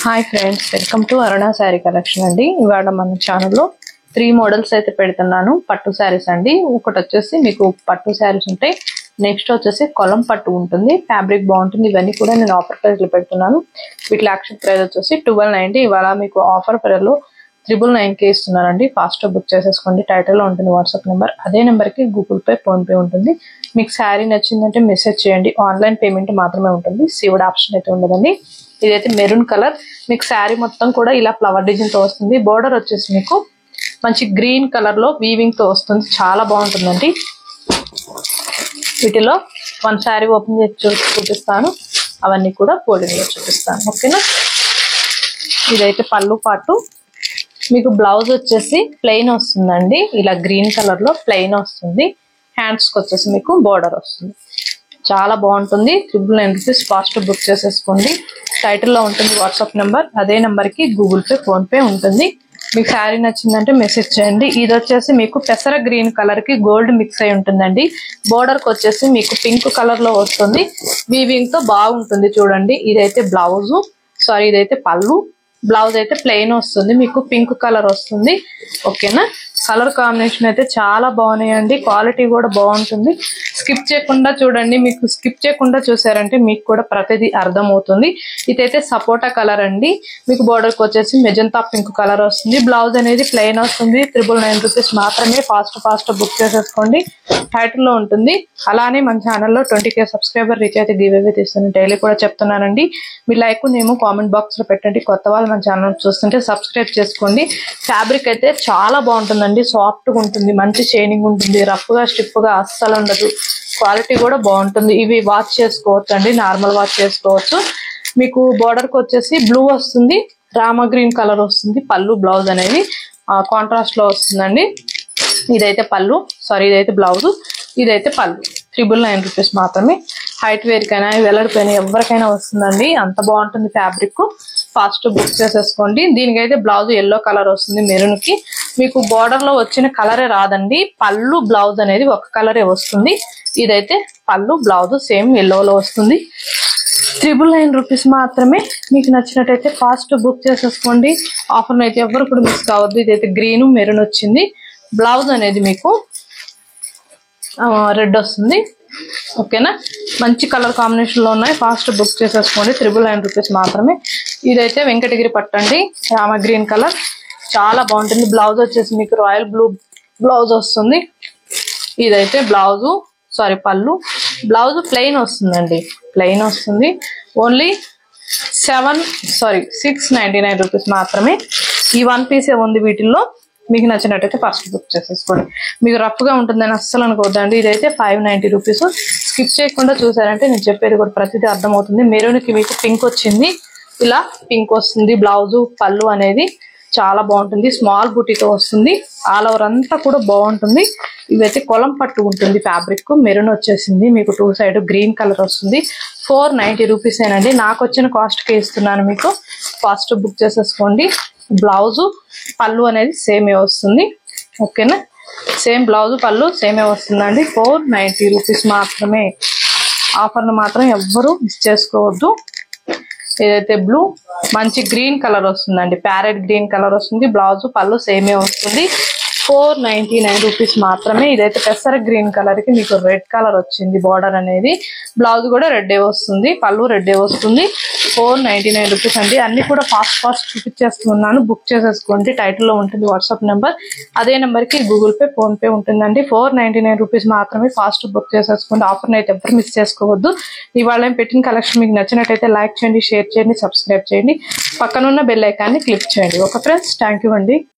Hi friends, welcome to Aruna sari collection అండి. ఇవాళ మన ఛానల్లో 3 మోడల్స్ అయితే పెడుతున్నాను. పట్టు శారీస్ అండి. ఒకటి వచ్చేసి మీకు పట్టు శారీస్ ఉంటాయి, నెక్స్ట్ వచ్చేసి కొలం పట్టు ఉంటుంది, ఫ్యాబ్రిక్ బాగుంటుంది. ఇవన్నీ కూడా నేను ఆఫర్ ప్రైస్ లో పెడుతున్నాను. వీటి యాక్షన్ ప్రైస్ వచ్చేసి 1290. ఇవాళ మీకు ఆఫర్ ప్రైస్ లో 999కి ఇస్తున్నానండి. ఫాస్ట్ బుక్ చేసేసుకోండి. టైటిల్ లో ఉంటుంది వాట్సాప్ నెంబర్, అదే నెంబర్ కి గూగుల్ పే, ఫోన్ పే ఉంటుంది. మీకు శారీ నచ్చిందంటే మెసేజ్ చేయండి. ఆన్లైన్ పేమెంట్ మాత్రమే ఉంటుంది, సీవుడ్ ఆప్షన్ అయితే ఉండదండి. ఇదైతే మెరూన్ కలర్. మీకు శారీ మొత్తం కూడా ఇలా ఫ్లవర్ డిజైన్ తో వస్తుంది. బోర్డర్ వచ్చేసి మీకు మంచి గ్రీన్ కలర్ లో వీవింగ్ తో వస్తుంది, చాలా బాగుంటుందండి. వీటిలో వన్ శారీ ఓపెన్ చేసి చూపిస్తాను, అవన్నీ కూడా ఫోల్డింగ్ లో చూపిస్తాను. ఓకేనా. ఇదైతే పళ్ళు పాటు. మీకు బ్లౌజ్ వచ్చేసి ప్లెయిన్ వస్తుందండి, ఇలా గ్రీన్ కలర్ లో ప్లెయిన్ వస్తుంది. హ్యాండ్స్ కి వచ్చేసి మీకు బోర్డర్ వస్తుంది, చాలా బాగుంటుంది. 999 రూపీస్. ఫాస్ట్ బుక్ చేసేసుకోండి. టైటిల్లో ఉంటుంది వాట్సాప్ నెంబర్, అదే నెంబర్ కి గూగుల్ పే, ఫోన్ పే ఉంటుంది. మీకు శారీ నచ్చిందంటే మెసేజ్ చేయండి. ఇది వచ్చేసి మీకు పెసర గ్రీన్ కలర్ కి గోల్డ్ మిక్స్ అయి ఉంటుందండి. బోర్డర్ కి వచ్చేసి మీకు పింక్ కలర్ లో వస్తుంది, వీవింగ్ తో బాగుంటుంది. చూడండి, ఇదైతే బ్లౌజ్, సారీ ఇదైతే పళ్ళు. బ్లౌజ్ అయితే ప్లెయిన్ వస్తుంది, మీకు పింక్ కలర్ వస్తుంది. ఓకేనా. కలర్ కాంబినేషన్ అయితే చాలా బాగున్నాయండి, క్వాలిటీ కూడా బాగుంటుంది. స్కిప్ చేయకుండా చూడండి, మీకు స్కిప్ చేయకుండా చూసారంటే మీకు కూడా ప్రతిదీ అర్థమవుతుంది. ఇదైతే సపోటా కలర్ అండి. మీకు బోర్డర్ కి వచ్చేసి మెజంతా పింక్ కలర్ వస్తుంది. బ్లౌజ్ అనేది ప్లెయిన్ వస్తుంది. 999 రూపీస్ మాత్రమే. ఫాస్ట్ బుక్ చేసేసుకోండి. టైటిల్ లో ఉంటుంది. అలానే మన ఛానల్లో 20K సబ్స్క్రైబర్ రీచ్ అయితే గివ్ అవే తీస్తాను, డైలీ కూడా చెప్తున్నానండి. మీ లైక్ నేమో కామెంట్ బాక్స్ లో పెట్టండి. కొత్త వాళ్ళు మన ఛానల్ చూస్తుంటే సబ్స్క్రైబ్ చేసుకోండి. ఫ్యాబ్రిక్ అయితే చాలా బాగుంటుందండి, సాఫ్ట్ గా ఉంటుంది, మంచి షైనింగ్ ఉంటుంది, రఫ్ గా స్టిఫ్ గా అస్సలు ఉండదు. క్వాలిటీ కూడా బాగుంటుంది. ఇవి వాష్ చేసుకోవచ్చు అండి, నార్మల్ వాష్ చేసుకోవచ్చు. మీకు బోర్డర్ కి వచ్చేసి బ్లూ వస్తుంది, రామా గ్రీన్ కలర్ వస్తుంది. పళ్ళు బ్లౌజ్ అనేది కాంట్రాస్ట్ లో వస్తుందండి. ఇదైతే పళ్ళు, సారీ ఇదైతే బ్లౌజ్, ఇదైతే పళ్ళు. 999 రూపీస్ మాత్రమే. హైట్ వేర్ కైనా వెల్లడిపోయినా ఎవరికైనా వస్తుందండి, అంత బాగుంటుంది ఫ్యాబ్రిక్. ఫాస్ట్ బుక్ చేసేసుకోండి. దీనికైతే బ్లౌజ్ ఎల్లో కలర్ వస్తుంది, మెరూన్ కి. మీకు బోర్డర్ లో వచ్చిన కలరే రాదండి, పళ్ళు బ్లౌజ్ అనేది ఒక కలరే వస్తుంది. ఇదైతే పళ్ళు బ్లౌజ్ సేమ్ ఎల్లోలో వస్తుంది. 999 రూపీస్ మాత్రమే. మీకు నచ్చినట్టయితే ఫాస్ట్ బుక్ చేసేసుకోండి. ఆఫర్ అయితే ఎవరు కూడా మిస్ కావద్దు. ఇదైతే గ్రీన్ మెరూన్ వచ్చింది. బ్లౌజ్ అనేది మీకు రెడ్ వస్తుంది. ఓకేనా. మంచి కలర్ కాంబినేషన్ లో ఉన్నాయి. ఫాస్ట్ బుక్ చేసేసుకోండి. 999 రూపీస్ మాత్రమే. ఇదైతే వెంకటగిరి పట్టండి, రామ గ్రీన్ కలర్, చాలా బాగుంటుంది. బ్లౌజ్ వచ్చేసి మీకు రాయల్ బ్లూ బ్లౌజ్ వస్తుంది. ఇదైతే బ్లౌజు, సారీ పళ్ళు. బ్లౌజ్ ప్లెయిన్ వస్తుందండి, ప్లెయిన్ వస్తుంది. ఓన్లీ 699 రూపీస్ మాత్రమే. ఈ వన్ పీసే ఉంది వీటిల్లో. మీకు నచ్చినట్టయితే ఫస్ట్ బుక్ చేసేసుకోండి. మీకు రఫ్ గా ఉంటుందని అస్సలు అనుకోవద్దండి. ఇదైతే 590 రూపీస్. స్కిప్ చేయకుండా చూసారంటే నేను చెప్పేది కూడా ప్రతిదీ అర్థమవుతుంది. మెరూన్ కి మీకు పింక్ వచ్చింది, ఇలా పింక్ వస్తుంది. బ్లౌజు పళ్ళు అనేది చాలా బాగుంటుంది, స్మాల్ బుటీతో వస్తుంది. ఆల్ ఓవర్ అంతా కూడా బాగుంటుంది. ఇవైతే కొలం పట్టు ఉంటుంది ఫ్యాబ్రిక్. మెరూన్ వచ్చేసింది, మీకు 2 సైడ్ గ్రీన్ కలర్ వస్తుంది. 490 రూపీస్ ఏనండి. నాకు వచ్చిన కాస్ట్ కి ఇస్తున్నాను మీకు. ఫాస్ట్ బుక్ చేసేసుకోండి. బ్లౌజు పళ్ళు అనేది సేమే వస్తుంది. ఓకేనా. సేమ్ బ్లౌజ్ పళ్ళు సేమే వస్తుందండి. 490 రూపీస్ మాత్రమే. ఆఫర్ ను మాత్రం ఎవ్వరూ మిస్ చేసుకోవద్దు. ఏదైతే బ్లూ మంచి గ్రీన్ కలర్ వస్తుందండి, ప్యారెట్ గ్రీన్ కలర్ వస్తుంది. బ్లౌజ్ పళ్ళు సేమే వస్తుంది. 499 రూపీస్ మాత్రమే. ఇదైతే పెసర గ్రీన్ కలర్ కి మీకు రెడ్ కలర్ వచ్చింది బోర్డర్ అనేది. బ్లౌజ్ కూడా రెడ్డే వస్తుంది, పళ్ళు రెడ్డే వస్తుంది. 499 రూపీస్ అండి. అన్ని కూడా ఫాస్ట్ చూపించేస్తున్నాను. బుక్ చేసేసుకోండి. టైటిల్ లో ఉంటుంది వాట్సాప్ నెంబర్, అదే నెంబర్ కి గూగుల్ పే, ఫోన్ పే ఉంటుందండి. 499 రూపీస్ మాత్రమే. ఫాస్ట్ బుక్ చేసేసుకోండి. ఆఫర్ అయితే ఎవరు మిస్ చేసుకోవద్దు. ఇవాళ పెట్టిన కలెక్షన్ మీకు నచ్చినట్టయితే లైక్ చేయండి, షేర్ చేయండి, సబ్స్క్రైబ్ చేయండి. పక్కనున్న బెల్ ఐకాన్ని క్లిక్ చేయండి. ఓకే ఫ్రెండ్స్, థ్యాంక్ యూ అండి.